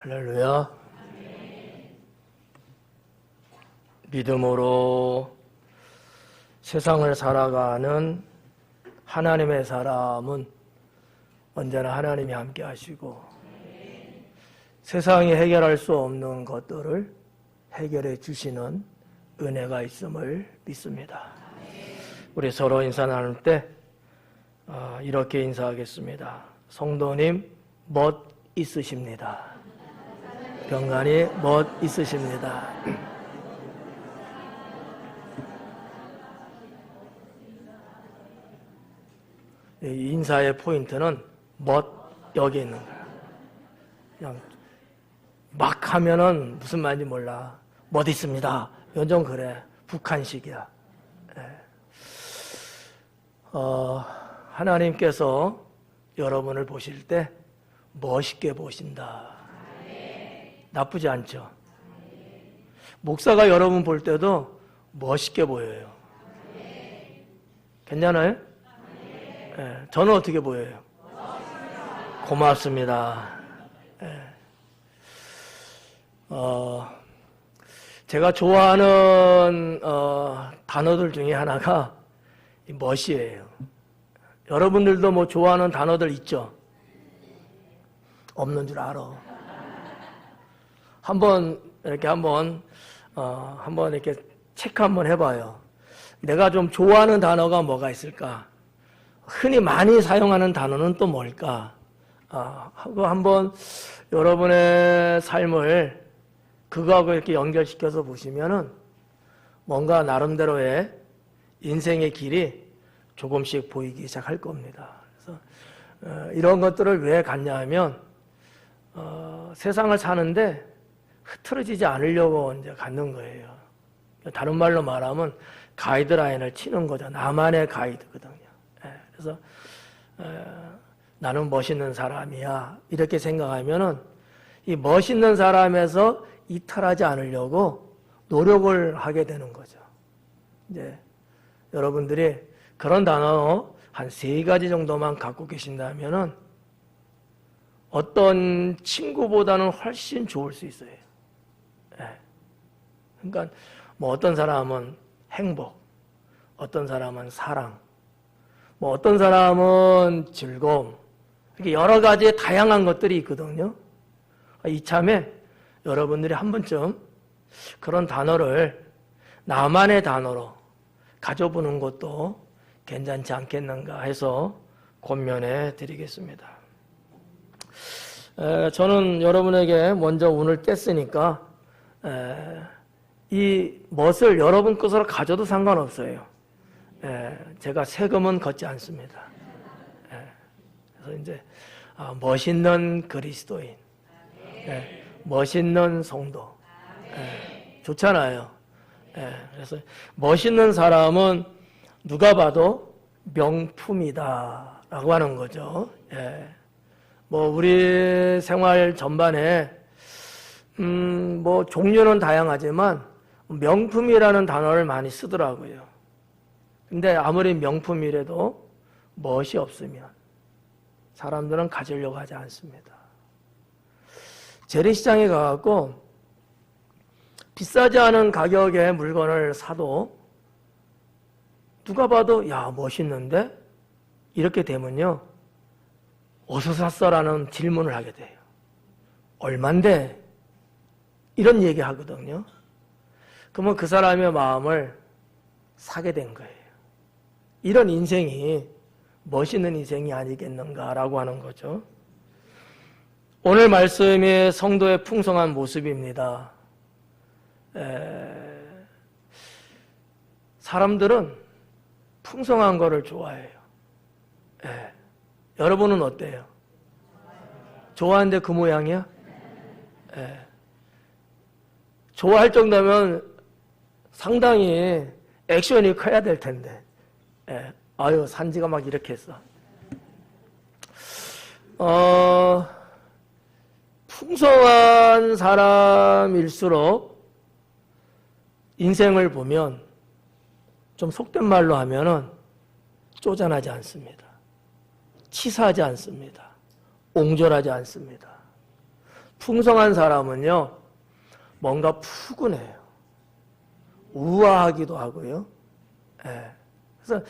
할렐루야. 믿음으로 세상을 살아가는 하나님의 사람은 언제나 하나님이 함께 하시고 세상이 해결할 수 없는 것들을 해결해 주시는 은혜가 있음을 믿습니다. 우리 서로 인사 나눌 때 이렇게 인사하겠습니다. 성도님 멋 있으십니다. 병간이 멋 있으십니다. 인사의 포인트는 멋 여기 있는 거야. 그냥 막 하면은 무슨 말인지 몰라. 멋 있습니다. 이건 좀 그래. 북한식이야. 하나님께서 여러분을 보실 때 멋있게 보신다. 나쁘지 않죠? 목사가 여러분 볼 때도 멋있게 보여요. 괜찮아요? 네, 저는 어떻게 보여요? 고맙습니다. 네. 제가 좋아하는 단어들 중에 하나가 멋이에요. 여러분들도 뭐 좋아하는 단어들 있죠? 없는 줄 알아. 한번 이렇게 체크 한번 해봐요. 내가 좀 좋아하는 단어가 뭐가 있을까? 흔히 많이 사용하는 단어는 또 뭘까? 하고 한번 여러분의 삶을 그거하고 이렇게 연결시켜서 보시면은 뭔가 나름대로의 인생의 길이 조금씩 보이기 시작할 겁니다. 그래서 이런 것들을 왜 갖냐 하면 세상을 사는데 흐트러지지 않으려고 이제 갖는 거예요. 다른 말로 말하면 가이드라인을 치는 거죠. 나만의 가이드거든요. 그래서 나는 멋있는 사람이야 이렇게 생각하면은 이 멋있는 사람에서 이탈하지 않으려고 노력을 하게 되는 거죠. 이제 여러분들이 그런 단어 한 3가지 정도만 갖고 계신다면은 어떤 친구보다는 훨씬 좋을 수 있어요. 그러니까 뭐 어떤 사람은 행복, 어떤 사람은 사랑, 뭐 어떤 사람은 즐거움, 이렇게 여러 가지의 다양한 것들이 있거든요. 이참에 여러분들이 한 번쯤 그런 단어를 나만의 단어로 가져보는 것도 괜찮지 않겠는가 해서 권면해 드리겠습니다. 저는 여러분에게 먼저 운을 뗐으니까 이 멋을 여러분 것으로 가져도 상관없어요. 제가 세금은 걷지 않습니다. 그래서 이제 멋있는 그리스도인, 멋있는 성도, 좋잖아요. 그래서 멋있는 사람은 누가 봐도 명품이다라고 하는 거죠. 뭐 우리 생활 전반에 뭐 종류는 다양하지만 명품이라는 단어를 많이 쓰더라고요. 근데 아무리 명품이라도 멋이 없으면 사람들은 가지려고 하지 않습니다. 재래시장에 가갖고 비싸지 않은 가격의 물건을 사도 누가 봐도 야 멋있는데? 이렇게 되면요 어디서 샀어라는 질문을 하게 돼요. 얼만데? 이런 얘기 하거든요. 그러면 그 사람의 마음을 사게 된 거예요. 이런 인생이 멋있는 인생이 아니겠는가라고 하는 거죠. 오늘 말씀이 성도의 풍성한 모습입니다. 사람들은 풍성한 거를 좋아해요. 여러분은 어때요? 좋아하는데 그 모양이야? 좋아할 정도면 상당히 액션이 커야 될 텐데. 아유, 산지가 막 이렇게 했어. 풍성한 사람일수록 인생을 보면 좀 속된 말로 하면은 쪼잔하지 않습니다. 치사하지 않습니다. 옹졸하지 않습니다. 풍성한 사람은요, 뭔가 푸근해요. 우아하기도 하고요. 예. 그래서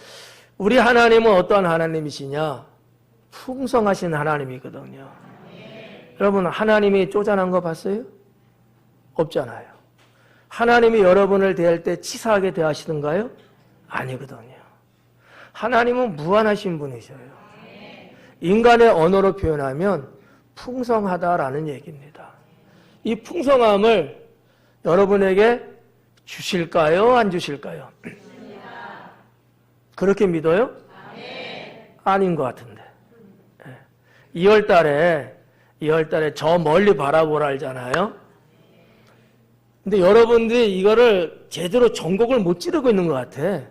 우리 하나님은 어떠한 하나님이시냐? 풍성하신 하나님이거든요. 여러분, 하나님이 쪼잔한 거 봤어요? 없잖아요. 하나님이 여러분을 대할 때 치사하게 대하시던가요? 아니거든요. 하나님은 무한하신 분이셔요. 인간의 언어로 표현하면 풍성하다라는 얘기입니다. 이 풍성함을 여러분에게 주실까요? 안 주실까요? 그렇게 믿어요? 아닌 것 같은데. 2월 달에 저 멀리 바라보라 하잖아요. 근데 여러분들이 이거를 제대로 전곡을 못 지르고 있는 것 같아.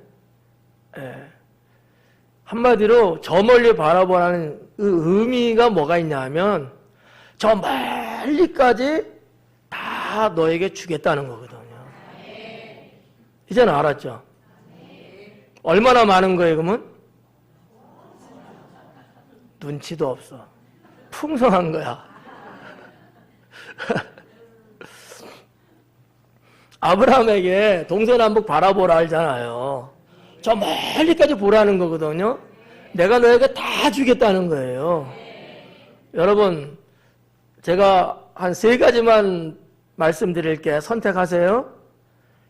한마디로 저 멀리 바라보라는 그 의미가 뭐가 있냐 하면 저 멀리까지 다 너에게 주겠다는 거거든요. 이제는 알았죠? 얼마나 많은 거예요, 그러면? 눈치도 없어. 풍성한 거야. 아브라함에게 동서남북 바라보라 하잖아요. 저 멀리까지 보라는 거거든요. 내가 너에게 다 주겠다는 거예요. 여러분, 제가 한 3가지만 말씀드릴게. 선택하세요.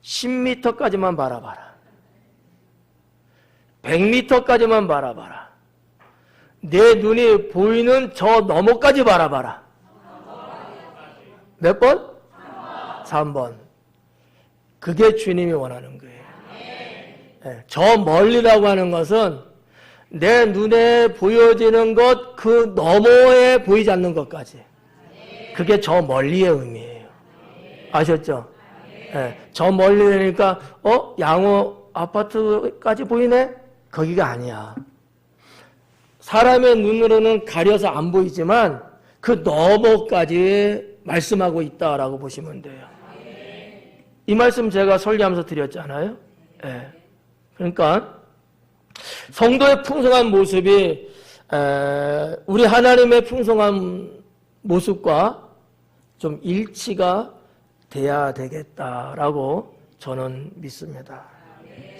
10m까지만 바라봐라. 100m까지만 바라봐라. 내 눈이 보이는 저 너머까지 바라봐라. 몇 번? 3번. 그게 주님이 원하는 거예요. 네, 저 멀리라고 하는 것은 내 눈에 보여지는 것 그 너머에 보이지 않는 것까지. 그게 저 멀리의 의미예요. 아셨죠? 네, 저 멀리니까 양호 아파트까지 보이네? 거기가 아니야. 사람의 눈으로는 가려서 안 보이지만 그 너머까지 말씀하고 있다라고 보시면 돼요. 이 말씀 제가 설교하면서 드렸잖아요. 네. 그러니까 성도의 풍성한 모습이 우리 하나님의 풍성한 모습과 좀 일치가 돼야 되겠다라고 저는 믿습니다.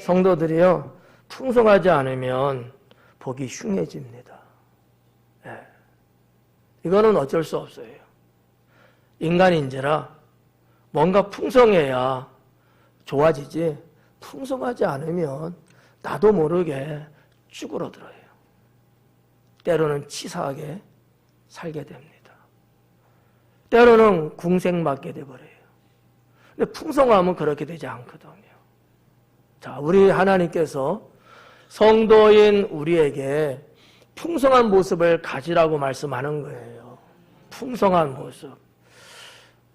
성도들이요, 풍성하지 않으면 복이 흉해집니다. 네. 이거는 어쩔 수 없어요. 인간인지라 뭔가 풍성해야 좋아지지, 풍성하지 않으면 나도 모르게 쭈그러들어요. 때로는 치사하게 살게 됩니다. 때로는 궁생맞게 돼버려요. 근데 풍성함은 그렇게 되지 않거든요. 자, 우리 하나님께서 성도인 우리에게 풍성한 모습을 가지라고 말씀하는 거예요. 풍성한 모습.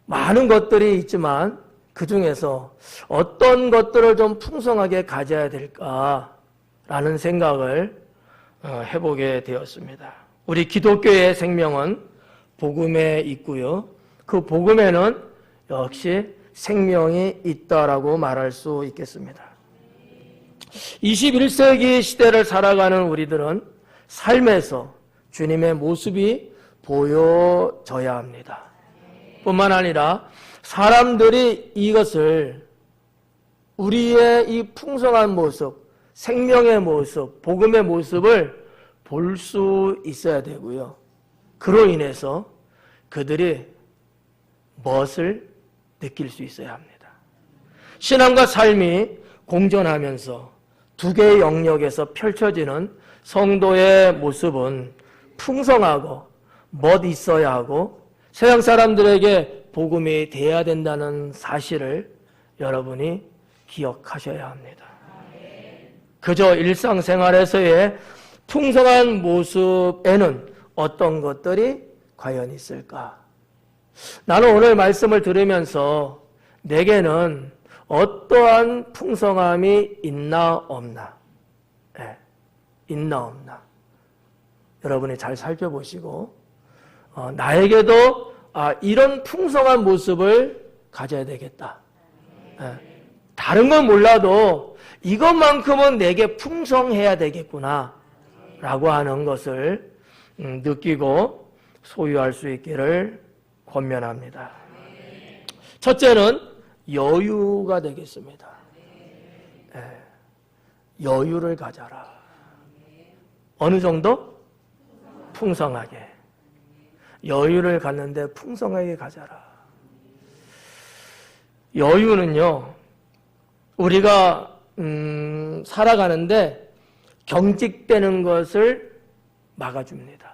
많은 것들이 있지만 그 중에서 어떤 것들을 좀 풍성하게 가져야 될까라는 생각을 해보게 되었습니다. 우리 기독교의 생명은 복음에 있고요. 그 복음에는 역시 생명이 있다라고 말할 수 있겠습니다. 21세기 시대를 살아가는 우리들은 삶에서 주님의 모습이 보여져야 합니다. 뿐만 아니라 사람들이 이것을 우리의 이 풍성한 모습, 생명의 모습, 복음의 모습을 볼 수 있어야 되고요. 그로 인해서 그들이 무엇을 느낄 수 있어야 합니다. 신앙과 삶이 공존하면서 두 개의 영역에서 펼쳐지는 성도의 모습은 풍성하고 멋 있어야 하고 세상 사람들에게 복음이 돼야 된다는 사실을 여러분이 기억하셔야 합니다. 그저 일상생활에서의 풍성한 모습에는 어떤 것들이 과연 있을까? 나는 오늘 말씀을 들으면서 내게는 어떠한 풍성함이 있나 없나? 네, 있나 없나? 여러분이 잘 살펴보시고 나에게도 이런 풍성한 모습을 가져야 되겠다. 네, 다른 건 몰라도 이것만큼은 내게 풍성해야 되겠구나 라고 하는 것을 느끼고 소유할 수 있기를 권면합니다. 첫째는 여유가 되겠습니다. 여유를 가져라. 어느 정도? 풍성하게. 여유를 갖는데 풍성하게 가져라. 여유는요, 우리가 살아가는데 경직되는 것을 막아줍니다.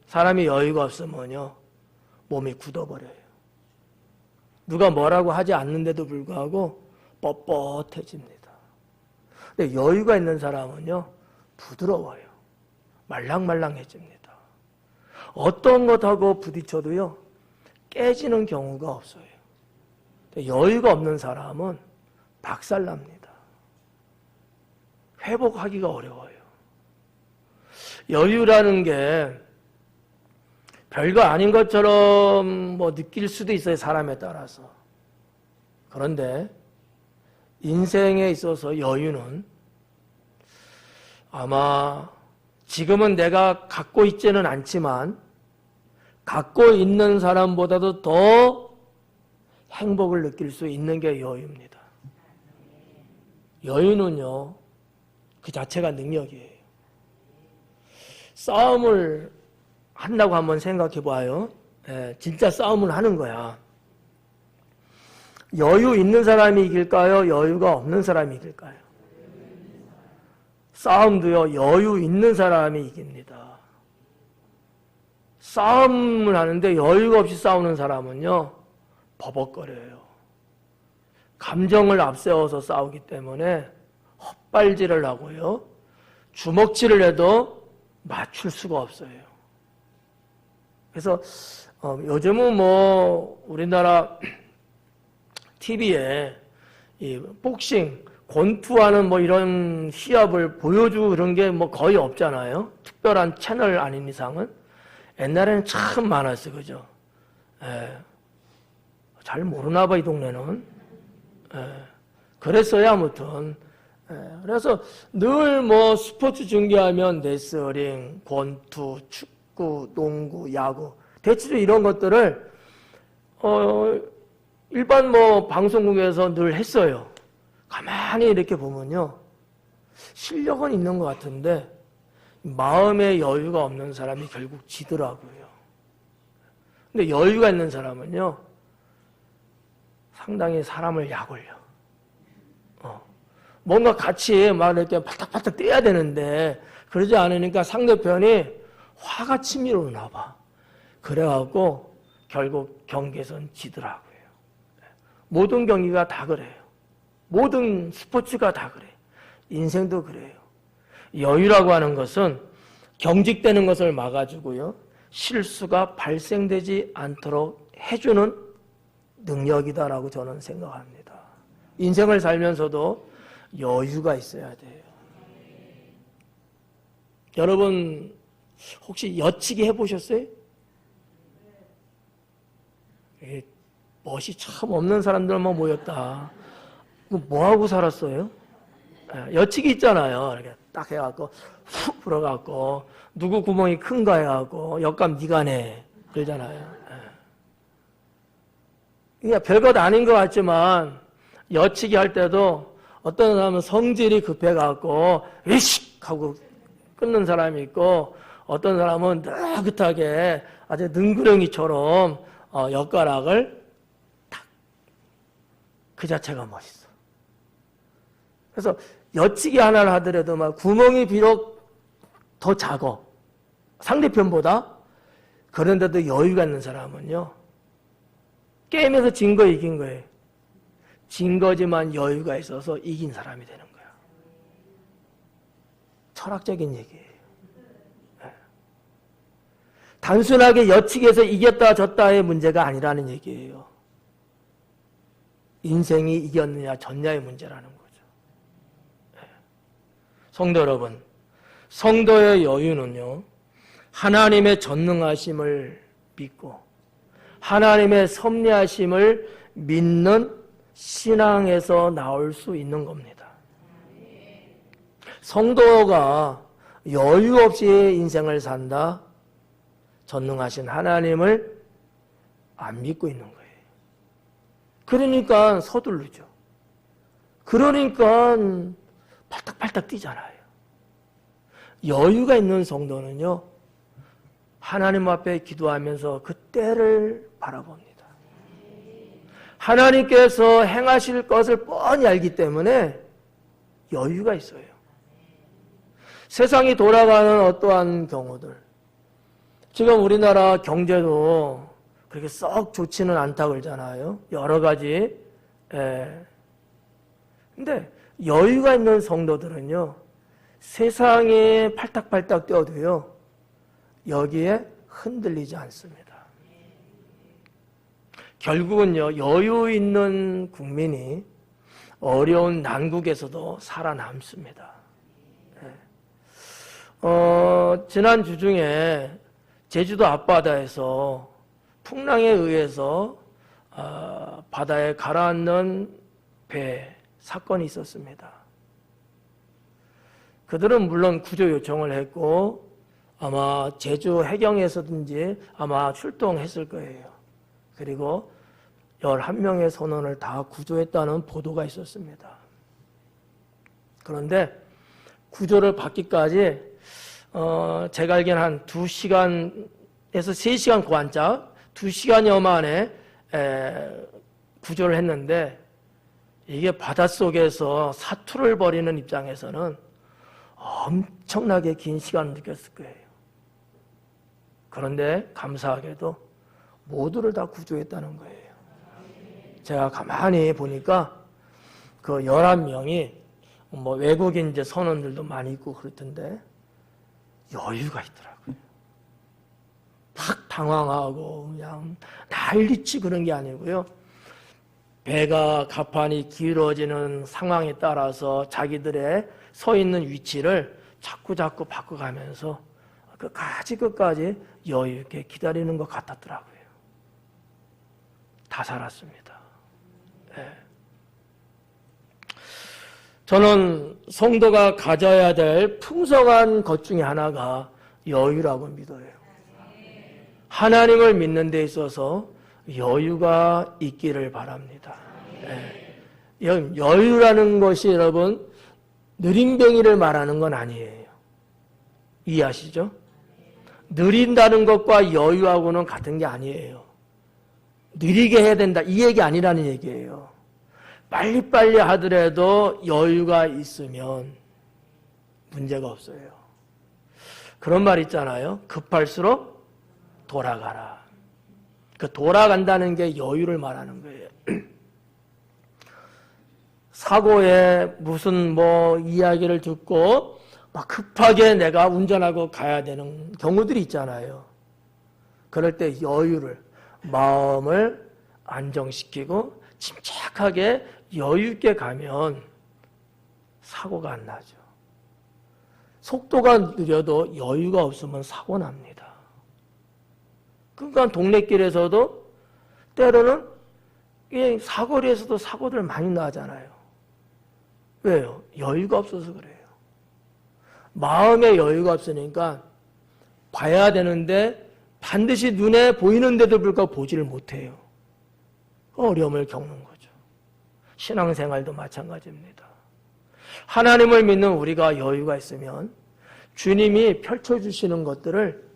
사람이 여유가 없으면요, 몸이 굳어버려요. 누가 뭐라고 하지 않는데도 불구하고 뻣뻣해집니다. 근데 여유가 있는 사람은요, 부드러워요. 말랑말랑해집니다. 어떤 것하고 부딪혀도요, 깨지는 경우가 없어요. 여유가 없는 사람은 박살납니다. 회복하기가 어려워요. 여유라는 게 별거 아닌 것처럼 느낄 수도 있어요, 사람에 따라서. 그런데 인생에 있어서 여유는 아마 지금은 내가 갖고 있지는 않지만 갖고 있는 사람보다도 더 행복을 느낄 수 있는 게 여유입니다. 여유는요, 그 자체가 능력이에요. 싸움을 한다고 한번 생각해 봐요. 진짜 싸움을 하는 거야. 여유 있는 사람이 이길까요? 여유가 없는 사람이 이길까요? 싸움도요, 여유 있는 사람이 이깁니다. 싸움을 하는데 여유가 없이 싸우는 사람은요, 버벅거려요. 감정을 앞세워서 싸우기 때문에 헛발질을 하고요, 주먹질을 해도 맞출 수가 없어요. 그래서 요즘은 우리나라 TV에 이 복싱, 권투하는 이런 시합을 보여주고 그런 게 거의 없잖아요. 특별한 채널 아닌 이상은. 옛날에는 참 많았어요. 그죠? 잘 모르나 봐, 이 동네는. 그랬어요, 아무튼. 그래서 늘 스포츠 중계하면 레슬링, 권투, 축구, 농구, 야구, 대체로 이런 것들을 일반 방송국에서 늘 했어요. 가만히 이렇게 보면요, 실력은 있는 것 같은데 마음의 여유가 없는 사람이 결국 지더라고요. 근데 여유가 있는 사람은요, 상당히 사람을 약올려. 뭔가 같이 막 이렇게 팔딱팔딱 떼야 되는데 그러지 않으니까 상대편이 화가 치밀어 오나 봐. 그래갖고 결국 경기에선 지더라고요. 모든 경기가 다 그래요. 모든 스포츠가 다 그래요. 인생도 그래요. 여유라고 하는 것은 경직되는 것을 막아주고요, 실수가 발생되지 않도록 해주는 능력이다라고 저는 생각합니다. 인생을 살면서도 여유가 있어야 돼요. 여러분 혹시 여치기 해보셨어요? 멋이 참 없는 사람들만 모였다. 뭐하고 살았어요? 여치기 있잖아요. 이렇게 딱 해갖고 훅 불어갖고 누구 구멍이 큰가 해갖고 역감 니가 내 그러잖아요. 이게 별것 아닌 것 같지만 여치기 할 때도 어떤 사람은 성질이 급해갖고 으식 하고 끊는 사람이 있고, 어떤 사람은 느긋하게 아주 능구렁이처럼 엿가락을 탁, 그 자체가 멋있어. 그래서 여치기 하나를 하더라도 막 구멍이 비록 더 작어, 상대편보다. 그런데도 여유가 있는 사람은요, 게임에서 진 거 이긴 거예요. 진 거지만 여유가 있어서 이긴 사람이 되는 거야. 철학적인 얘기예요. 단순하게 여치기에서 이겼다 졌다의 문제가 아니라는 얘기예요. 인생이 이겼느냐 졌냐의 문제라는 거죠. 성도 여러분, 성도의 여유는요, 하나님의 전능하심을 믿고 하나님의 섭리하심을 믿는 신앙에서 나올 수 있는 겁니다. 성도가 여유 없이 인생을 산다, 전능하신 하나님을 안 믿고 있는 거예요. 그러니까 서두르죠. 그러니까 팔딱팔딱 뛰잖아요. 여유가 있는 성도는요, 하나님 앞에 기도하면서 그 때를 바라봅니다. 하나님께서 행하실 것을 뻔히 알기 때문에 여유가 있어요. 세상이 돌아가는 어떠한 경우들, 지금 우리나라 경제도 그렇게 썩 좋지는 않다 그러잖아요. 여러 가지. 근데 여유가 있는 성도들은요, 세상에 팔딱팔딱 뛰어도요, 여기에 흔들리지 않습니다. 결국은요, 여유 있는 국민이 어려운 난국에서도 살아남습니다. 지난주 중에 제주도 앞바다에서 풍랑에 의해서 바다에 가라앉는 배 사건이 있었습니다. 그들은 물론 구조 요청을 했고 아마 제주 해경에서든지 아마 출동했을 거예요. 그리고 11명의 선원을 다 구조했다는 보도가 있었습니다. 그런데 구조를 받기까지 제가 알기에는 한 2시간에서 3시간 고한짝 2시간여 만에 구조를 했는데, 이게 바닷속에서 사투를 벌이는 입장에서는 엄청나게 긴 시간을 느꼈을 거예요. 그런데 감사하게도 모두를 다 구조했다는 거예요. 제가 가만히 보니까 그 11명이 뭐 외국인 이제 선원들도 많이 있고 그렇던데 여유가 있더라고요. 막 당황하고 그냥 난리치 그런 게 아니고요. 배가 가판이 길어지는 상황에 따라서 자기들의 서 있는 위치를 자꾸 바꿔가면서 끝까지 여유 있게 기다리는 것 같았더라고요. 다 살았습니다. 네. 저는 성도가 가져야 될 풍성한 것 중에 하나가 여유라고 믿어요. 하나님을 믿는 데 있어서 여유가 있기를 바랍니다. 네. 여유라는 것이 여러분 느림뱅이를 말하는 건 아니에요. 이해하시죠? 느린다는 것과 여유하고는 같은 게 아니에요. 느리게 해야 된다 이 얘기 아니라는 얘기예요. 빨리빨리 하더라도 여유가 있으면 문제가 없어요. 그런 말 있잖아요. 급할수록 돌아가라. 그 돌아간다는 게 여유를 말하는 거예요. 사고에 무슨 이야기를 듣고 막 급하게 내가 운전하고 가야 되는 경우들이 있잖아요. 그럴 때 여유를, 마음을 안정시키고 침착하게 여유 있게 가면 사고가 안 나죠. 속도가 느려도 여유가 없으면 사고 납니다. 그러니까 동네길에서도 때로는 사거리에서도 사고들 많이 나잖아요. 왜요? 여유가 없어서 그래요. 마음에 여유가 없으니까 봐야 되는데 반드시 눈에 보이는데도 불구하고 보지를 못해요. 어려움을 겪는 거죠. 신앙생활도 마찬가지입니다. 하나님을 믿는 우리가 여유가 있으면 주님이 펼쳐주시는 것들을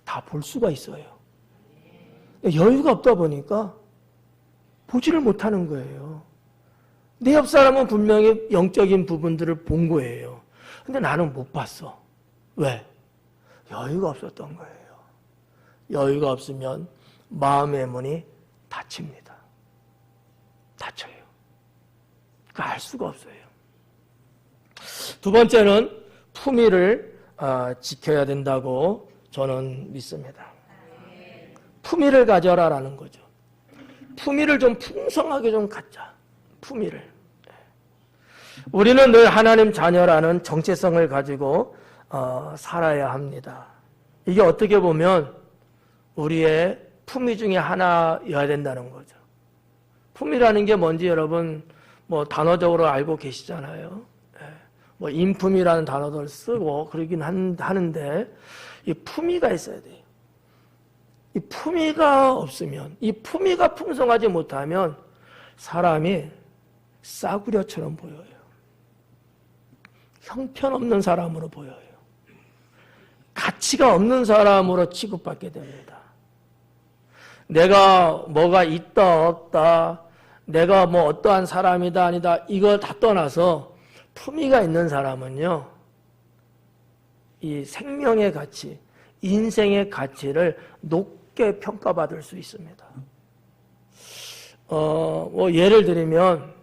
다 볼 수가 있어요. 여유가 없다 보니까 보지를 못하는 거예요. 내 옆 사람은 분명히 영적인 부분들을 본 거예요. 근데 나는 못 봤어. 왜? 여유가 없었던 거예요. 여유가 없으면 마음의 문이 닫힙니다. 닫혀요. 그러니까 알 수가 없어요. 두 번째는 품위를 지켜야 된다고 저는 믿습니다. 품위를 가져라라는 거죠. 품위를 좀 풍성하게 좀 갖자. 품위를. 우리는 늘 하나님 자녀라는 정체성을 가지고 살아야 합니다. 이게 어떻게 보면 우리의 품위 중에 하나여야 된다는 거죠. 품위라는 게 뭔지 여러분 단어적으로 알고 계시잖아요. 인품이라는 단어를 쓰고 그러긴 하는데 이 품위가 있어야 돼요. 이 품위가 없으면, 이 품위가 풍성하지 못하면 사람이 싸구려처럼 보여요. 형편없는 사람으로 보여요. 가치가 없는 사람으로 취급받게 됩니다. 내가 뭐가 있다 없다, 내가 뭐 어떠한 사람이다 아니다, 이거 다 떠나서 품위가 있는 사람은요, 이 생명의 가치, 인생의 가치를 높게 평가받을 수 있습니다. 뭐 예를 들면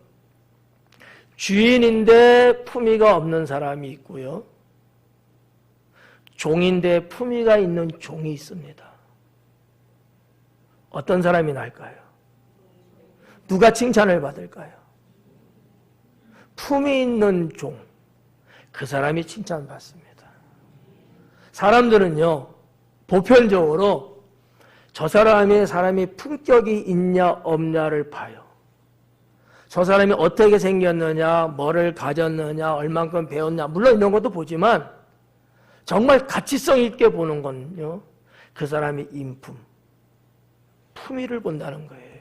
주인인데 품위가 없는 사람이 있고요, 종인데 품위가 있는 종이 있습니다. 어떤 사람이 나을까요? 누가 칭찬을 받을까요? 품위 있는 종, 그 사람이 칭찬받습니다. 사람들은요, 보편적으로 저 사람이 품격이 있냐 없냐를 봐요. 저 사람이 어떻게 생겼느냐, 뭐를 가졌느냐, 얼만큼 배웠냐, 물론 이런 것도 보지만 정말 가치성 있게 보는 건요, 그 사람이 인품, 품위를 본다는 거예요.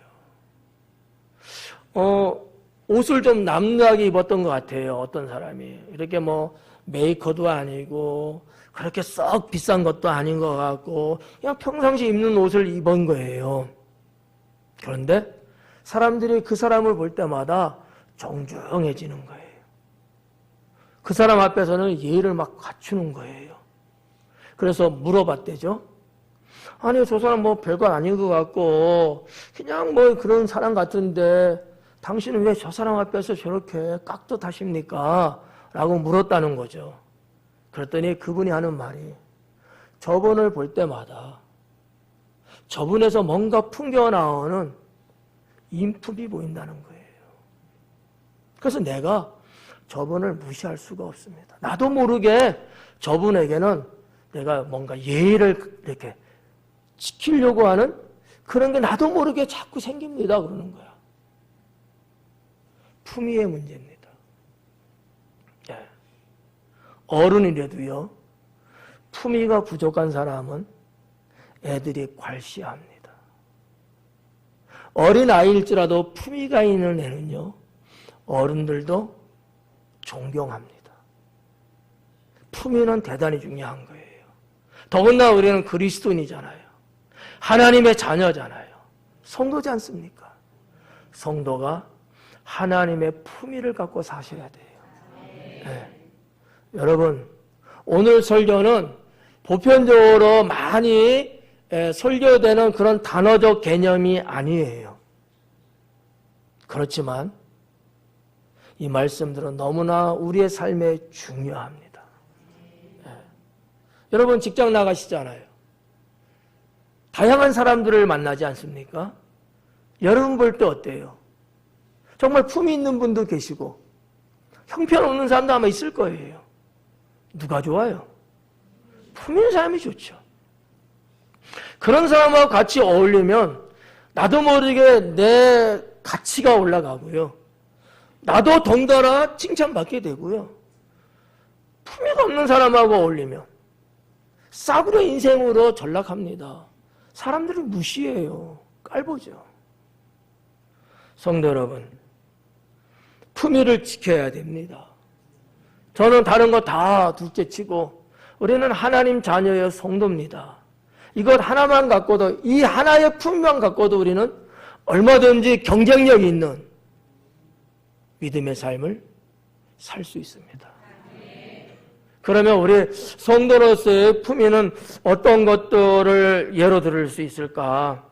옷을 좀 남다르게 입었던 것 같아요. 어떤 사람이 이렇게 뭐 메이커도 아니고 그렇게 썩 비싼 것도 아닌 것 같고 그냥 평상시 입는 옷을 입은 거예요. 그런데 사람들이 그 사람을 볼 때마다 정중해지는 거예요. 그 사람 앞에서는 예의를 막 갖추는 거예요. 그래서 물어봤대죠. 아니, 저 사람 뭐 별거 아닌 것 같고 그냥 뭐 그런 사람 같은데 당신은 왜 저 사람 앞에서 저렇게 깍듯하십니까? 라고 물었다는 거죠. 그랬더니 그분이 하는 말이, 저분을 볼 때마다 저분에서 뭔가 풍겨나오는 인품이 보인다는 거예요. 그래서 내가 저분을 무시할 수가 없습니다. 나도 모르게 저분에게는 내가 뭔가 예의를 이렇게 지키려고 하는 그런 게 나도 모르게 자꾸 생깁니다. 그러는 거야. 품위의 문제입니다. 예. 어른이라도요, 품위가 부족한 사람은 애들이 괄시합니다. 어린아이일지라도 품위가 있는 애는요, 어른들도 존경합니다. 품위는 대단히 중요한 거예요. 더군다나 우리는 그리스도인이잖아요. 하나님의 자녀잖아요. 성도지 않습니까? 성도가 하나님의 품위를 갖고 사셔야 돼요. 네. 여러분, 오늘 설교는 보편적으로 많이 설교되는 그런 단어적 개념이 아니에요. 그렇지만 이 말씀들은 너무나 우리의 삶에 중요합니다. 네. 여러분 직장 나가시잖아요. 다양한 사람들을 만나지 않습니까? 여러분 볼 때 어때요? 정말 품위 있는 분도 계시고 형편없는 사람도 아마 있을 거예요. 누가 좋아요? 품위 있는 사람이 좋죠. 그런 사람하고 같이 어울리면 나도 모르게 내 가치가 올라가고요. 나도 덩달아 칭찬받게 되고요. 품위가 없는 사람하고 어울리면 싸구려 인생으로 전락합니다. 사람들이 무시해요. 깔보죠. 성도 여러분, 품위를 지켜야 됩니다. 저는 다른 거 다 둘째치고 우리는 하나님 자녀의 성도입니다. 이것 하나만 갖고도, 이 하나의 품위만 갖고도 우리는 얼마든지 경쟁력 있는 믿음의 삶을 살 수 있습니다. 그러면 우리 성도로서의 품위는 어떤 것들을 예로 들을 수 있을까?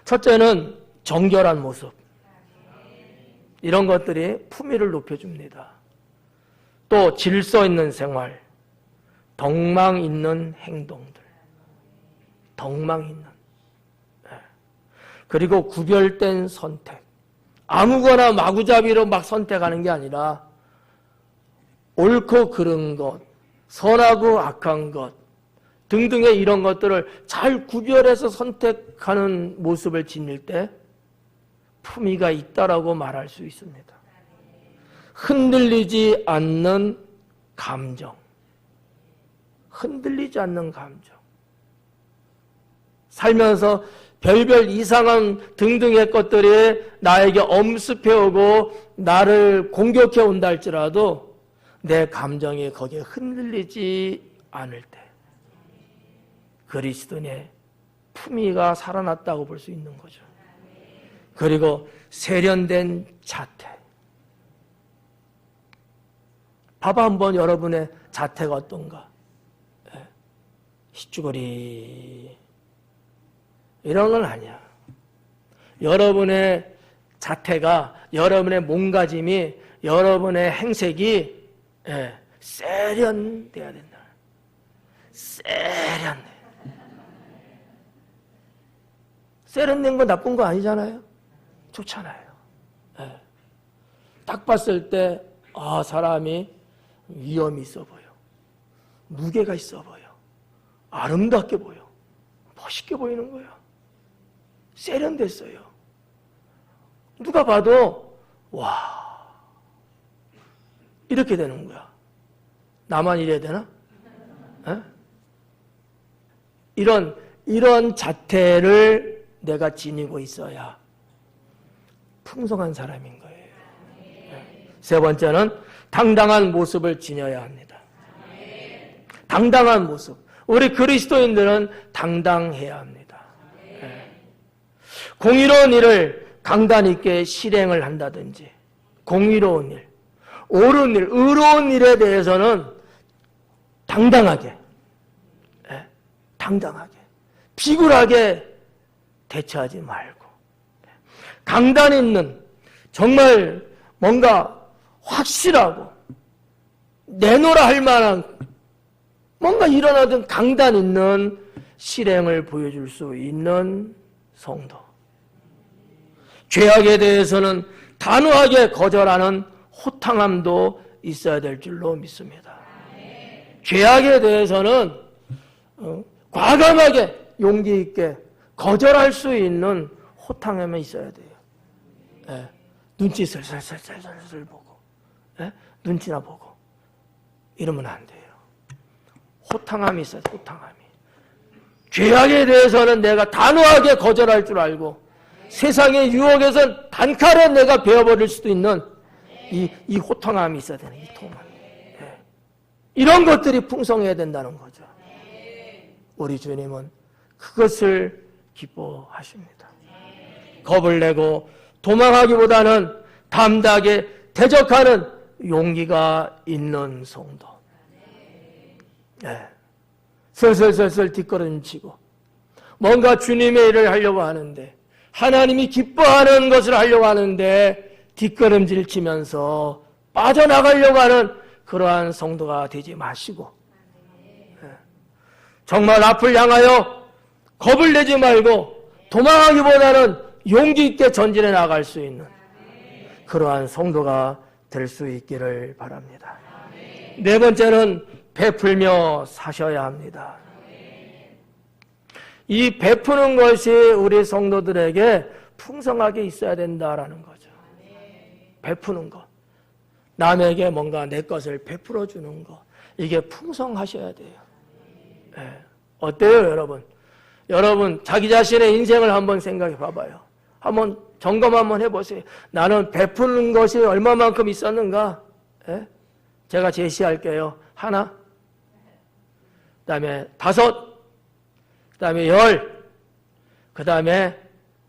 첫째는 정결한 모습. 이런 것들이 품위를 높여줍니다. 또 질서 있는 생활, 덕망 있는 행동들. 덕망 있는. 그리고 구별된 선택. 아무거나 마구잡이로 막 선택하는 게 아니라 옳고 그른 것, 선하고 악한 것 등등의 이런 것들을 잘 구별해서 선택하는 모습을 지닐 때 품위가 있다라고 말할 수 있습니다. 흔들리지 않는 감정. 흔들리지 않는 감정. 살면서 별별 이상한 등등의 것들이 나에게 엄습해오고 나를 공격해 온다 할지라도 내 감정이 거기에 흔들리지 않을 때 그리스도인의 품위가 살아났다고 볼 수 있는 거죠. 그리고 세련된 자태. 봐봐 한번 여러분의 자태가 어떤가. 시쭈거리 이런 건 아니야. 여러분의 자태가, 여러분의 몸가짐이, 여러분의 행색이 세련돼야 된다. 세련돼. 세련된 건 나쁜 거 아니잖아요. 좋잖아요. 딱 봤을 때 사람이 위엄이 있어 보여. 무게가 있어 보여. 아름답게 보여. 멋있게 보이는 거예요. 세련됐어요. 누가 봐도 와 이렇게 되는 거야. 나만 이래야 되나? 이런 자태를 내가 지니고 있어야 풍성한 사람인 거예요. 세 번째는 당당한 모습을 지녀야 합니다. 당당한 모습. 우리 그리스도인들은 당당해야 합니다. 공의로운 일을 강단 있게 실행을 한다든지, 공의로운 일, 옳은 일, 의로운 일에 대해서는 당당하게, 비굴하게 대처하지 말고, 강단 있는, 정말 뭔가 확실하고, 내놓으라 할 만한, 뭔가 일어나던 강단 있는 실행을 보여줄 수 있는 성도. 죄악에 대해서는 단호하게 거절하는 호탕함도 있어야 될 줄로 믿습니다. 죄악에 대해서는 과감하게 용기 있게 거절할 수 있는 호탕함이 있어야 돼요. 눈치 슬슬슬슬 보고, 눈치나 보고 이러면 안 돼요. 호탕함이 있어야 돼요. 호탕함이. 죄악에 대해서는 내가 단호하게 거절할 줄 알고 세상의 유혹에서 단칼에 내가 베어버릴 수도 있는 이 호탕함이 있어야 되는 이 통함. 이런 것들이 풍성해야 된다는 거죠. 우리 주님은 그것을 기뻐하십니다. 겁을 내고 도망하기보다는 담대하게 대적하는 용기가 있는 성도. 슬슬슬슬 뒷걸음치고 뭔가 주님의 일을 하려고 하는데 하나님이 기뻐하는 것을 하려고 하는데 뒷걸음질 치면서 빠져나가려고 하는 그러한 성도가 되지 마시고 정말 앞을 향하여 겁을 내지 말고 도망하기보다는 용기 있게 전진해 나갈 수 있는 그러한 성도가 될 수 있기를 바랍니다. 네 번째는 베풀며 사셔야 합니다. 이 베푸는 것이 우리 성도들에게 풍성하게 있어야 된다라는 거죠. 베푸는 것. 남에게 뭔가 내 것을 베풀어 주는 것. 이게 풍성하셔야 돼요. 어때요, 여러분? 여러분, 자기 자신의 인생을 한번 생각해 봐봐요. 한번 점검 한번 해보세요. 나는 베푸는 것이 얼마만큼 있었는가? 제가 제시할게요. 하나, 그 다음에 5, 그 다음에 10, 그 다음에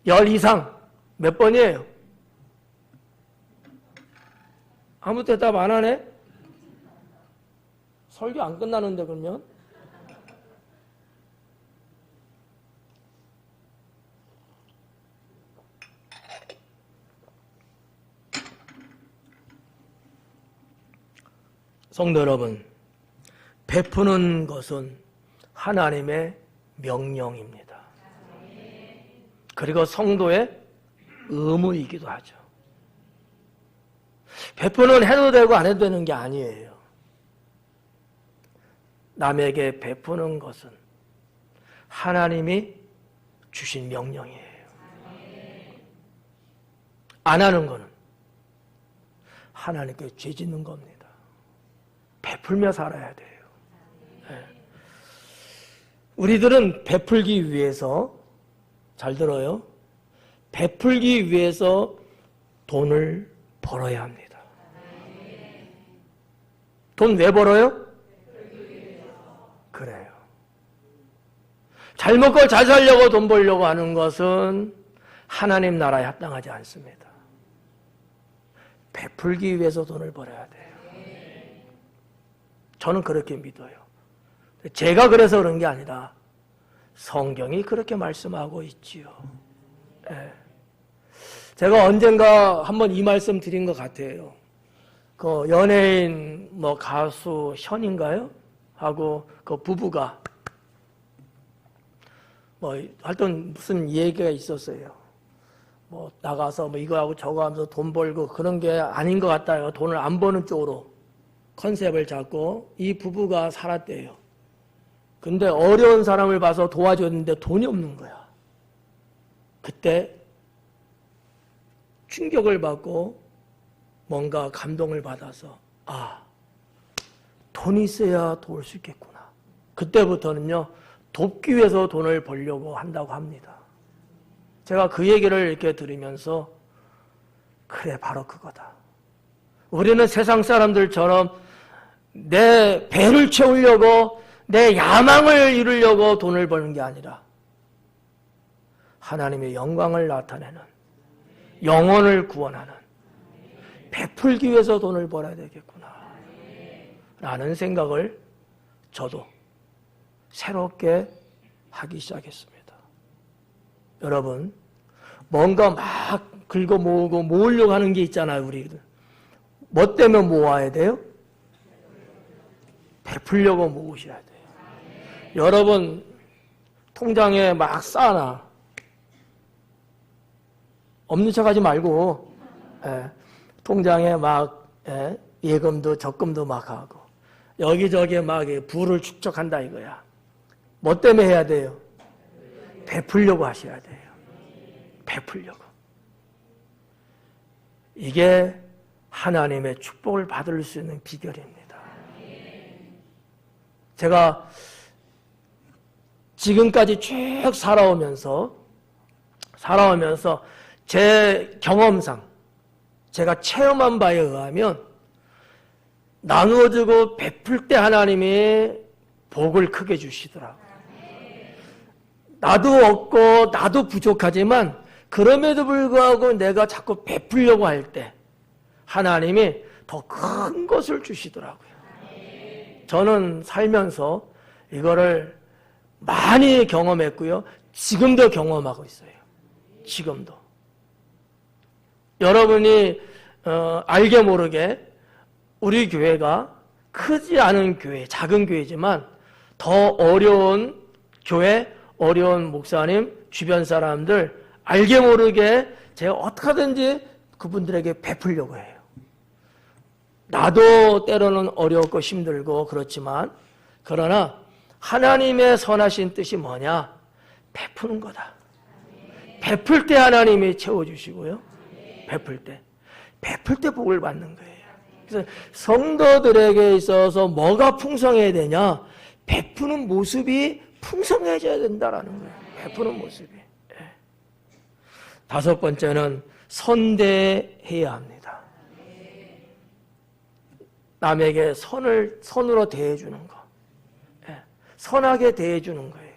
10 이상. 몇 번이에요? 아무 대답 안 하네? 설교 안 끝나는데 그러면? 성도 여러분, 베푸는 것은 하나님의 명령입니다. 그리고 성도의 의무이기도 하죠. 베푸는 해도 되고 안 해도 되는 게 아니에요. 남에게 베푸는 것은 하나님이 주신 명령이에요. 안 하는 것은 하나님께 죄 짓는 겁니다. 베풀며 살아야 돼요. 우리들은 베풀기 위해서 잘 들어요. 베풀기 위해서 돈을 벌어야 합니다. 돈 왜 벌어요? 그래요. 잘 먹고 잘 살려고 돈 벌려고 하는 것은 하나님 나라에 합당하지 않습니다. 베풀기 위해서 돈을 벌어야 돼요. 저는 그렇게 믿어요. 제가 그래서 그런 게 아니라 성경이 그렇게 말씀하고 있지요. 예. 제가 언젠가 한번 이 말씀 드린 것 같아요. 그 연예인 가수 현인가요? 하고 그 부부가 하여튼 무슨 얘기가 있었어요. 나가서 이거 하고 저거 하면서 돈 벌고 그런 게 아닌 것 같다요. 돈을 안 버는 쪽으로 컨셉을 잡고 이 부부가 살았대요. 근데 어려운 사람을 봐서 도와줬는데 돈이 없는 거야. 그때 충격을 받고 뭔가 감동을 받아서 돈이 있어야 도울 수 있겠구나. 그때부터는요, 돕기 위해서 돈을 벌려고 한다고 합니다. 제가 그 얘기를 이렇게 들으면서 그래, 바로 그거다. 우리는 세상 사람들처럼 내 배를 채우려고 내 야망을 이루려고 돈을 버는 게 아니라 하나님의 영광을 나타내는, 영혼을 구원하는, 베풀기 위해서 돈을 벌어야 되겠구나 라는 생각을 저도 새롭게 하기 시작했습니다. 여러분, 뭔가 막 긁어 모으고 모으려고 하는 게 있잖아요. 우리들 뭐 때문에 모아야 돼요? 베풀려고 모으셔야 돼요. 여러분 통장에 막 쌓아놔. 없는 척하지 말고 통장에 막 예금도 적금도 막 하고 여기저기 막 부를 축적한다 이거야. 뭐 때문에 해야 돼요? 베풀려고 하셔야 돼요. 베풀려고. 이게 하나님의 축복을 받을 수 있는 비결입니다. 제가 지금까지 쭉 살아오면서 제 경험상 제가 체험한 바에 의하면 나누어주고 베풀 때 하나님이 복을 크게 주시더라고요. 나도 없고 나도 부족하지만 그럼에도 불구하고 내가 자꾸 베풀려고 할 때 하나님이 더 큰 것을 주시더라고요. 저는 살면서 이거를 많이 경험했고요. 지금도 경험하고 있어요. 지금도. 여러분이 알게 모르게 우리 교회가 크지 않은 교회, 작은 교회지만 더 어려운 교회, 어려운 목사님, 주변 사람들 알게 모르게 제가 어떻게 하든지 그분들에게 베풀려고 해요. 나도 때로는 어렵고 힘들고 그렇지만 그러나 하나님의 선하신 뜻이 뭐냐? 베푸는 거다. 베풀 때 하나님이 채워주시고요. 베풀 때 복을 받는 거예요. 그래서 성도들에게 있어서 뭐가 풍성해야 되냐? 베푸는 모습이 풍성해져야 된다라는 거예요. 베푸는 모습이. 다섯 번째는 선대해야 합니다. 남에게 선으로 대해주는 거. 선하게 대해주는 거예요.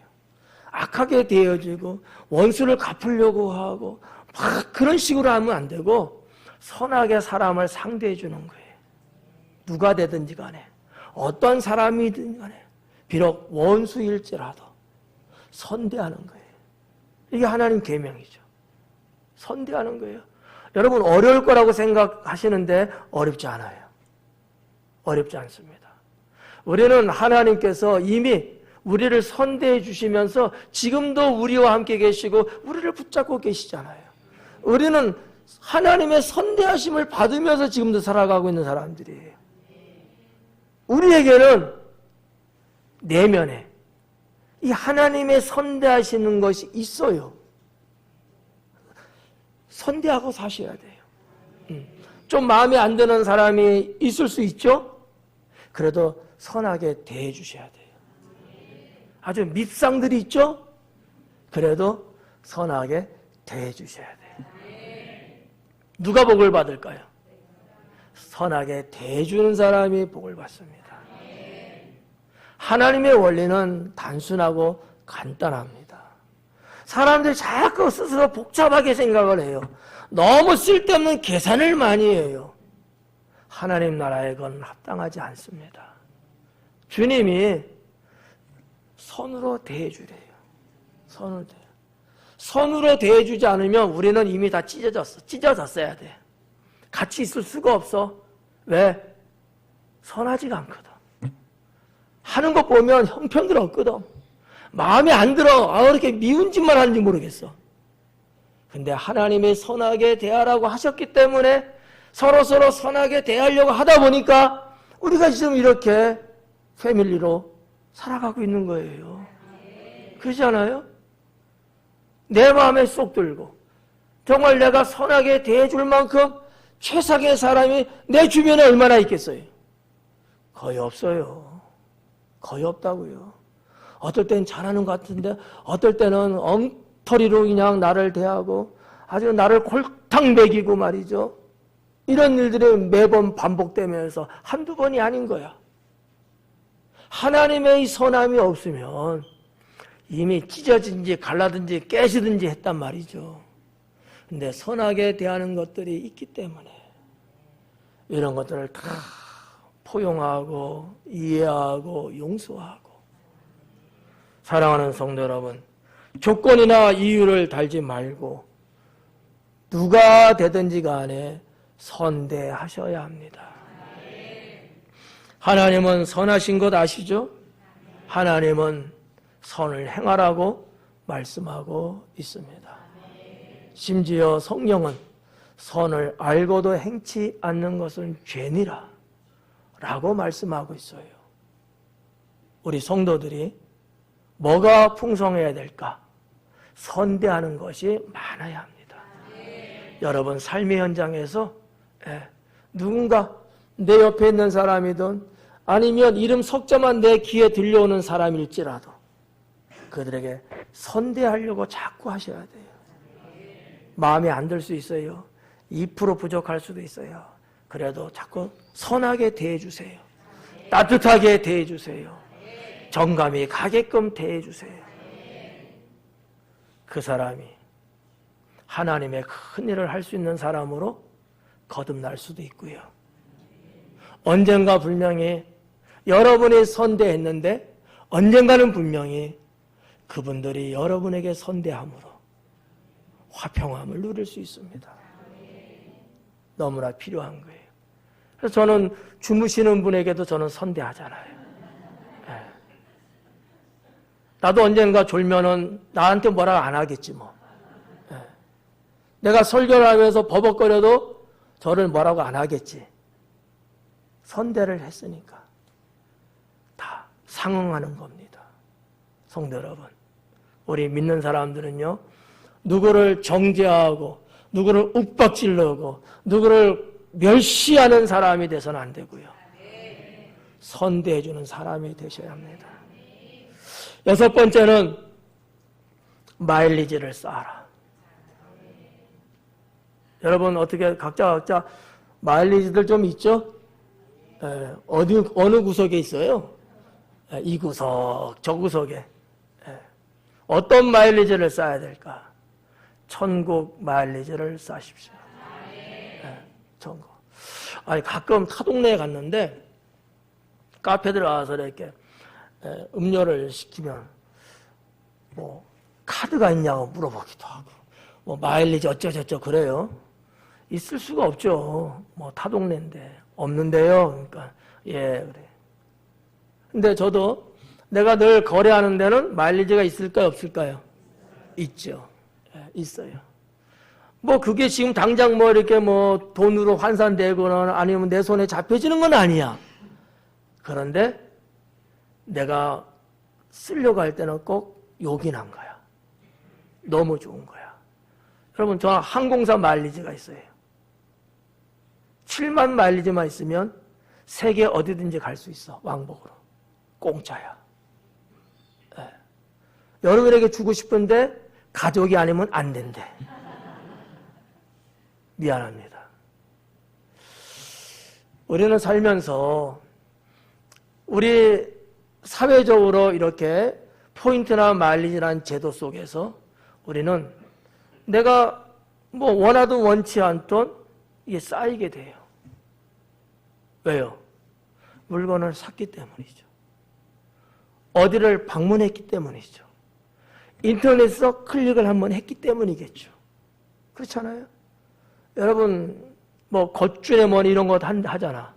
악하게 대해주고 원수를 갚으려고 하고 막 그런 식으로 하면 안 되고 선하게 사람을 상대해 주는 거예요. 누가 되든지 간에 어떤 사람이든 간에 비록 원수일지라도 선대하는 거예요. 이게 하나님 계명이죠. 선대하는 거예요. 여러분 어려울 거라고 생각하시는데 어렵지 않아요. 어렵지 않습니다. 우리는 하나님께서 이미 우리를 선대해 주시면서 지금도 우리와 함께 계시고 우리를 붙잡고 계시잖아요. 우리는 하나님의 선대하심을 받으면서 지금도 살아가고 있는 사람들이에요. 우리에게는 내면에 이 하나님의 선대하시는 것이 있어요. 선대하고 사셔야 돼요. 좀 마음에 안 드는 사람이 있을 수 있죠? 그래도 선하게 대해 주셔야 돼요. 아주 밉상들이 있죠? 그래도 선하게 대해 주셔야 돼요. 누가 복을 받을까요? 선하게 대해 주는 사람이 복을 받습니다. 하나님의 원리는 단순하고 간단합니다. 사람들이 자꾸 스스로 복잡하게 생각을 해요. 너무 쓸데없는 계산을 많이 해요. 하나님 나라에 그건 합당하지 않습니다. 주님이 선으로 대해주래요. 선으로 대해. 선으로 대해주지 않으면 우리는 이미 다 찢어졌어야 돼. 같이 있을 수가 없어. 왜? 선하지가 않거든. 하는 것 보면 형편들 없거든. 마음에 안 들어. 왜 이렇게 미운 짓만 하는지 모르겠어. 근데 하나님이 선하게 대하라고 하셨기 때문에 서로 선하게 대하려고 하다 보니까 우리가 지금 이렇게 패밀리로 살아가고 있는 거예요. 그렇지 않아요? 내 마음에 쏙 들고 정말 내가 선하게 대해줄 만큼 최상의 사람이 내 주변에 얼마나 있겠어요? 거의 없어요. 거의 없다고요. 어떨 땐 잘하는 것 같은데 어떨 때는 엉터리로 그냥 나를 대하고 아주 나를 골탕 먹이고 말이죠. 이런 일들이 매번 반복되면서 한두 번이 아닌 거야. 하나님의 선함이 없으면 이미 찢어진지 갈라든지 깨지든지 했단 말이죠. 근데 선하게 대하는 것들이 있기 때문에 이런 것들을 다 포용하고 이해하고 용서하고 사랑하는 성도 여러분, 조건이나 이유를 달지 말고 누가 되든지 간에 선대하셔야 합니다. 하나님은 선하신 것 아시죠? 하나님은 선을 행하라고 말씀하고 있습니다. 심지어 성령은 선을 알고도 행치 않는 것은 죄니라 라고 말씀하고 있어요. 우리 성도들이 뭐가 풍성해야 될까? 선대하는 것이 많아야 합니다. 여러분 삶의 현장에서 누군가 내 옆에 있는 사람이든 아니면 이름 석자만 내 귀에 들려오는 사람일지라도 그들에게 선대하려고 자꾸 하셔야 돼요. 마음에 안 들 수 있어요. 2% 부족할 수도 있어요. 그래도 자꾸 선하게 대해주세요. 따뜻하게 대해주세요. 정감이 가게끔 대해주세요. 그 사람이 하나님의 큰 일을 할 수 있는 사람으로 거듭날 수도 있고요. 언젠가 분명히 여러분이 선대했는데 언젠가는 분명히 그분들이 여러분에게 선대함으로 화평함을 누릴 수 있습니다. 너무나 필요한 거예요. 그래서 저는 주무시는 분에게도 저는 선대하잖아요. 나도 언젠가 졸면은 나한테 뭐라고 안 하겠지 뭐. 내가 설교를 하면서 버벅거려도 저를 뭐라고 안 하겠지. 선대를 했으니까 다 상응하는 겁니다. 성도 여러분, 우리 믿는 사람들은요, 누구를 정죄하고 누구를 윽박질르고 누구를 멸시하는 사람이 돼서는 안 되고요. 선대해주는 사람이 되셔야 합니다. 6번째는 마일리지를 쌓아라. 여러분 어떻게 각자 마일리지들 좀 있죠? 어느 구석에 있어요? 이 구석, 저 구석에. 어떤 마일리지를 쌓아야 될까? 천국 마일리지를 쌓으십시오. 천국. 아니 가끔 타 동네에 갔는데 카페 들어가서 이렇게 음료를 시키면 뭐 카드가 있냐고 물어보기도 하고 뭐 마일리지 어쩌저쩌 그래요. 있을 수가 없죠. 뭐 타 동네인데 없는데요. 그러니까 예 그래. 근데 저도 내가 늘 거래하는 데는 마일리지가 있을까요, 없을까요? 있죠. 예, 있어요. 뭐 그게 지금 당장 뭐 이렇게 뭐 돈으로 환산되거나 아니면 내 손에 잡혀지는 건 아니야. 그런데 내가 쓰려고 할 때는 꼭 요긴한 거야. 너무 좋은 거야. 여러분 저 항공사 마일리지가 있어요. 7만 마일리지만 있으면 세계 어디든지 갈 수 있어. 왕복으로. 공짜야. 네. 여러분에게 주고 싶은데 가족이 아니면 안 된대. 미안합니다. 우리는 살면서 우리 사회적으로 이렇게 포인트나 마일리지라는 제도 속에서 우리는 내가 뭐 원하든 원치 않든 이게 쌓이게 돼요. 왜요? 물건을 샀기 때문이죠. 어디를 방문했기 때문이죠. 인터넷에서 클릭을 한번 했기 때문이겠죠. 그렇잖아요? 여러분 뭐 겉줄에 뭐 이런 거 하잖아.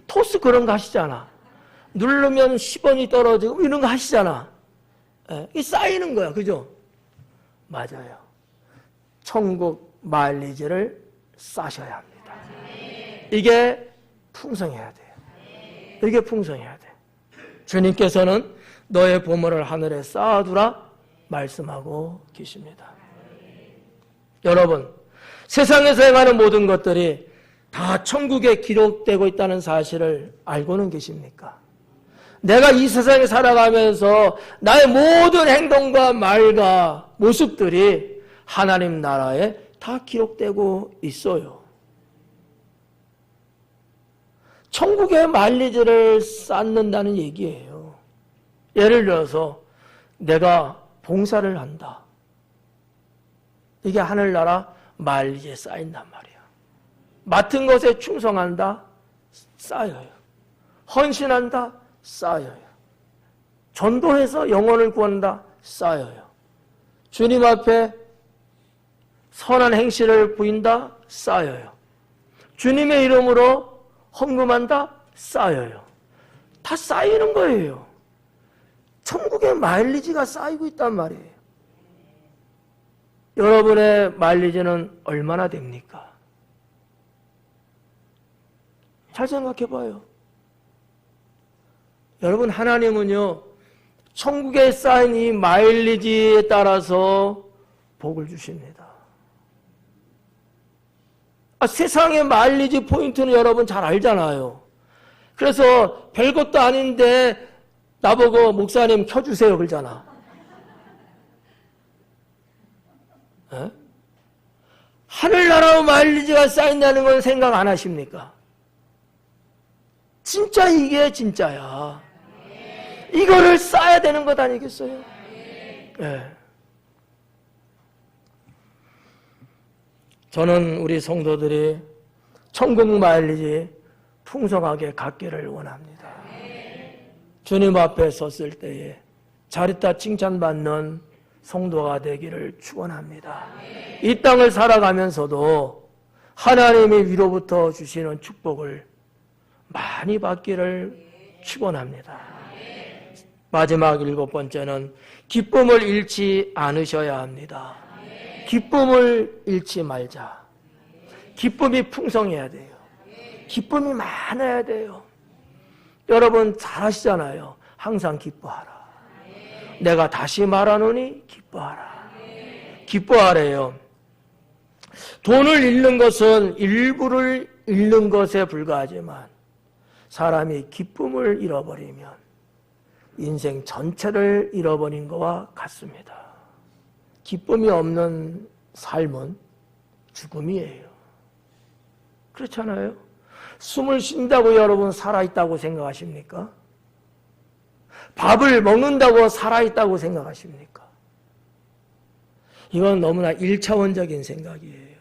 토스 그런 거 하시잖아. 누르면 10원이 떨어지고 이런 거 하시잖아. 예, 이게 쌓이는 거야. 그죠? 맞아요. 천국 마일리지를 쌓으셔야 합니다. 이게 풍성해야 돼요. 이게 풍성해야 돼. 주님께서는 너의 보물을 하늘에 쌓아두라 말씀하고 계십니다. 여러분, 세상에서 행하는 모든 것들이 다 천국에 기록되고 있다는 사실을 알고는 계십니까? 내가 이 세상에 살아가면서 나의 모든 행동과 말과 모습들이 하나님 나라에 다 기록되고 있어요. 천국의 마일리지를 쌓는다는 얘기예요. 예를 들어서 내가 봉사를 한다. 이게 하늘나라 마일리지에 쌓인단 말이야. 맡은 것에 충성한다. 쌓여요. 헌신한다. 쌓여요. 전도해서 영혼을 구한다. 쌓여요. 주님 앞에 선한 행실을 보인다. 쌓여요. 주님의 이름으로 헌금한다. 쌓여요. 다 쌓이는 거예요. 천국의 마일리지가 쌓이고 있단 말이에요. 여러분의 마일리지는 얼마나 됩니까? 잘 생각해 봐요. 여러분, 하나님은요, 천국에 쌓인 이 마일리지에 따라서 복을 주십니다. 세상의 마일리지 포인트는 여러분 잘 알잖아요. 그래서 별것도 아닌데 나보고 목사님 켜주세요 그러잖아. 에? 하늘나라 마일리지가 쌓인다는 건 생각 안 하십니까? 진짜 이게 진짜야. 이거를 쌓아야 되는 것 아니겠어요? 네. 저는 우리 성도들이 천국 마일리지 풍성하게 갖기를 원합니다. 주님 앞에 섰을 때에 자리타 칭찬받는 성도가 되기를 축원합니다. 이 땅을 살아가면서도 하나님의 위로부터 주시는 축복을 많이 받기를 축원합니다. 마지막 7번째는 기쁨을 잃지 않으셔야 합니다. 기쁨을 잃지 말자. 기쁨이 풍성해야 돼요. 기쁨이 많아야 돼요. 여러분 잘 아시잖아요. 항상 기뻐하라. 내가 다시 말하노니 기뻐하라. 기뻐하래요. 돈을 잃는 것은 일부를 잃는 것에 불과하지만 사람이 기쁨을 잃어버리면 인생 전체를 잃어버린 것과 같습니다. 기쁨이 없는 삶은 죽음이에요. 그렇잖아요? 숨을 쉰다고 여러분 살아있다고 생각하십니까? 밥을 먹는다고 살아있다고 생각하십니까? 이건 너무나 1차원적인 생각이에요.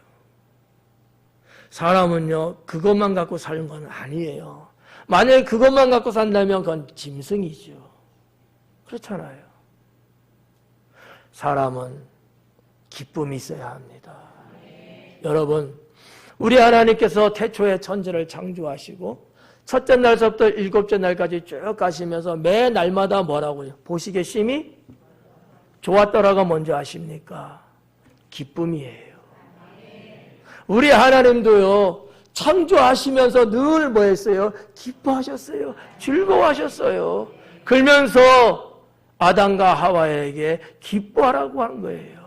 사람은요, 그것만 갖고 사는 건 아니에요. 만약에 그것만 갖고 산다면 그건 짐승이죠. 그렇잖아요. 사람은 기쁨이 있어야 합니다. 여러분, 우리 하나님께서 태초에 천지를 창조하시고 첫째 날서부터 일곱째 날까지 쭉 가시면서 매 날마다 뭐라고요? 보시기에 심히 좋았더라가 뭔지 아십니까? 기쁨이에요. 우리 하나님도요, 창조하시면서 늘 뭐 했어요? 기뻐하셨어요. 즐거워하셨어요. 그러면서 아담과 하와에게 기뻐하라고 한 거예요.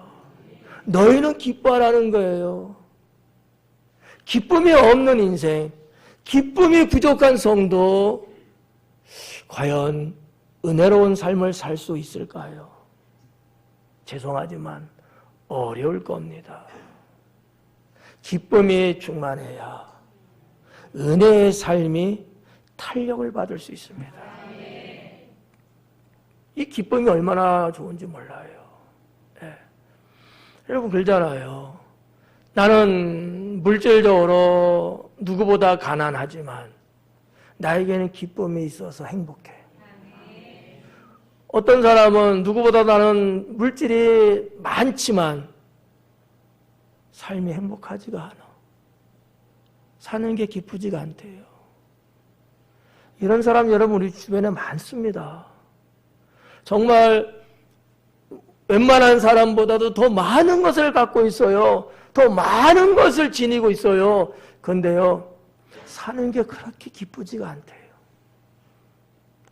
너희는 기뻐하라는 거예요. 기쁨이 없는 인생, 기쁨이 부족한 성도, 과연 은혜로운 삶을 살 수 있을까요? 죄송하지만 어려울 겁니다. 기쁨이 충만해야 은혜의 삶이 탄력을 받을 수 있습니다. 이 기쁨이 얼마나 좋은지 몰라요. 네. 여러분 그러잖아요. 나는 물질적으로 누구보다 가난하지만 나에게는 기쁨이 있어서 행복해. 어떤 사람은 누구보다 나는 물질이 많지만 삶이 행복하지가 않아. 사는 게 기쁘지가 않대요. 이런 사람 여러분 우리 주변에 많습니다. 정말 웬만한 사람보다도 더 많은 것을 갖고 있어요. 더 많은 것을 지니고 있어요. 그런데요, 사는 게 그렇게 기쁘지가 않대요.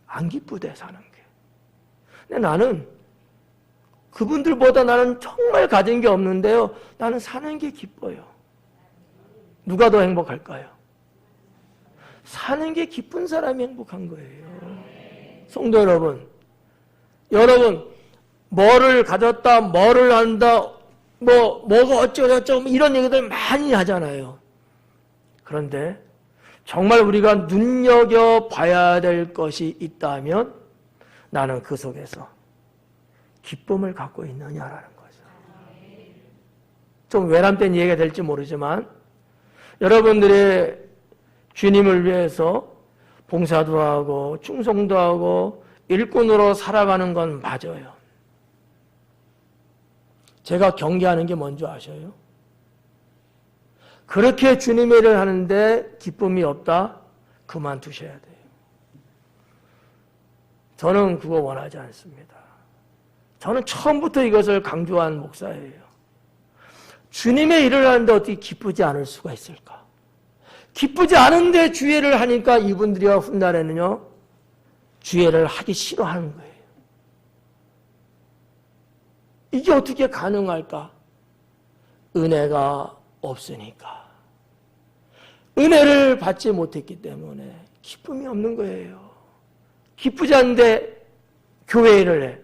안 기쁘대, 사는 게. 근데 나는 그분들보다 나는 정말 가진 게 없는데요, 나는 사는 게 기뻐요. 누가 더 행복할까요? 사는 게 기쁜 사람이 행복한 거예요. 성도 여러분, 뭐를 가졌다, 뭐를 한다, 뭐가 어쩌고저쩌고 이런 얘기들 많이 하잖아요. 그런데 정말 우리가 눈여겨봐야 될 것이 있다면 나는 그 속에서 기쁨을 갖고 있느냐라는 거죠. 좀 외람된 얘기가 될지 모르지만 여러분들의 주님을 위해서 봉사도 하고 충성도 하고 일꾼으로 살아가는 건 맞아요. 제가 경계하는 게 뭔지 아셔요? 그렇게 주님의 일을 하는데 기쁨이 없다? 그만두셔야 돼요. 저는 그거 원하지 않습니다. 저는 처음부터 이것을 강조한 목사예요. 주님의 일을 하는데 어떻게 기쁘지 않을 수가 있을까? 기쁘지 않은데 주일을 하니까 이분들이와 훗날에는요, 주일을 하기 싫어하는 거예요. 이게 어떻게 가능할까? 은혜가 없으니까. 은혜를 받지 못했기 때문에 기쁨이 없는 거예요. 기쁘지 않은데 교회 일을 해.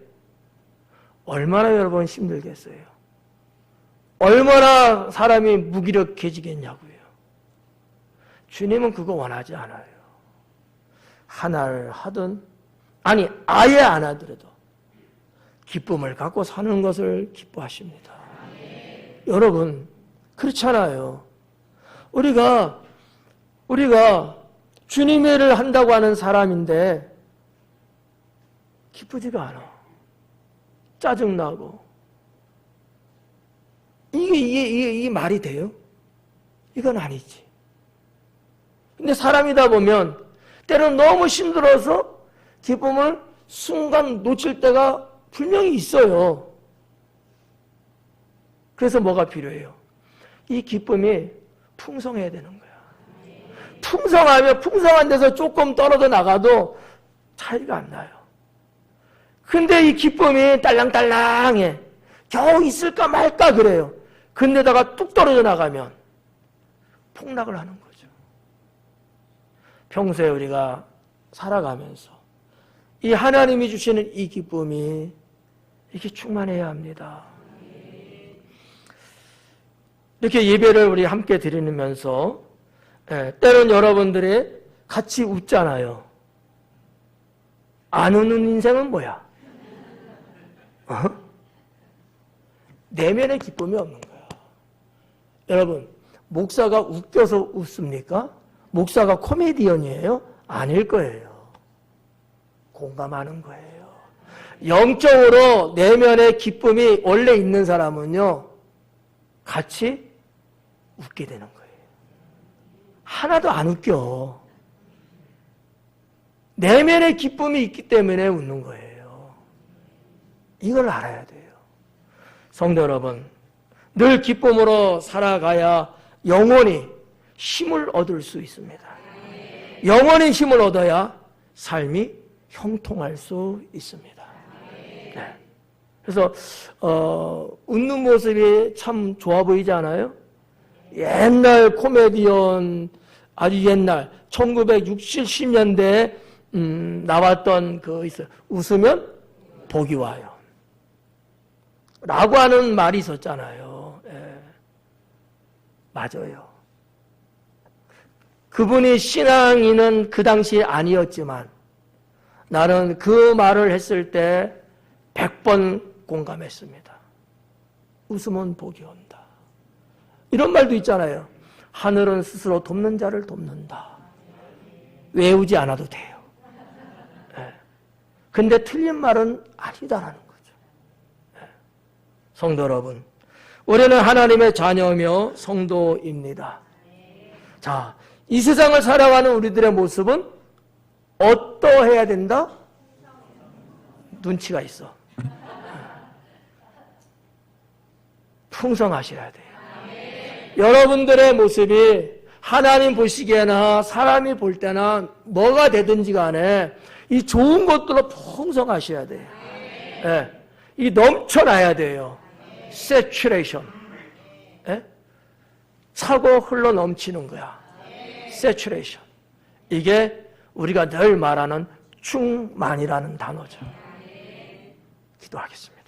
얼마나 여러분 힘들겠어요? 얼마나 사람이 무기력해지겠냐고요. 주님은 그거 원하지 않아요. 하나를 하든 아니 아예 안 하더라도 기쁨을 갖고 사는 것을 기뻐하십니다. 여러분 그렇잖아요. 우리가 주님의 일을 한다고 하는 사람인데 기쁘지가 않아. 짜증나고. 이게 말이 돼요? 이건 아니지. 근데 사람이다 보면 때로는 너무 힘들어서 기쁨을 순간 놓칠 때가 분명히 있어요. 그래서 뭐가 필요해요? 이 기쁨이 풍성해야 되는 거야. 풍성하면 풍성한 데서 조금 떨어져 나가도 차이가 안 나요. 근데 이 기쁨이 딸랑딸랑해. 겨우 있을까 말까 그래요. 근데다가 뚝 떨어져 나가면 폭락을 하는 거죠. 평소에 우리가 살아가면서 이 하나님이 주시는 이 기쁨이 이렇게 충만해야 합니다. 이렇게 예배를 우리 함께 드리면서 때론 여러분들이 같이 웃잖아요. 안 웃는 인생은 뭐야? 내면의 기쁨이 없는 거야. 여러분, 목사가 웃겨서 웃습니까? 목사가 코미디언이에요? 아닐 거예요. 공감하는 거예요. 영적으로 내면의 기쁨이 원래 있는 사람은요, 같이 웃게 되는 거예요. 하나도 안 웃겨. 내면의 기쁨이 있기 때문에 웃는 거예요. 이걸 알아야 돼요. 성도 여러분, 늘 기쁨으로 살아가야 영원히 힘을 얻을 수 있습니다. 영원히 힘을 얻어야 삶이 형통할 수 있습니다. 네. 그래서 웃는 모습이 참 좋아 보이지 않아요? 옛날 코미디언, 아주 옛날 1960, 70년대에 나왔던 그 있어요. 웃으면 복이 와요. 라고 하는 말이 있었잖아요. 예. 맞아요. 그분이 신앙인은 그 당시에 아니었지만 나는 그 말을 했을 때 100번 공감했습니다. 웃으면 복이 온다. 이런 말도 있잖아요. 하늘은 스스로 돕는 자를 돕는다. 외우지 않아도 돼요. 예. 근데 틀린 말은 아니다라는 거죠. 예. 성도 여러분, 우리는 하나님의 자녀며 성도입니다. 자, 이 세상을 살아가는 우리들의 모습은 어떠해야 된다? 눈치가 있어. 풍성하셔야 돼요. 여러분들의 모습이 하나님 보시기에나 사람이 볼 때나 뭐가 되든지 간에 이 좋은 것들로 풍성하셔야 돼요. 예. 이 넘쳐나야 돼요. saturation. 예? 차고 흘러 넘치는 거야. saturation. 이게 우리가 늘 말하는 충만이라는 단어죠. 기도하겠습니다.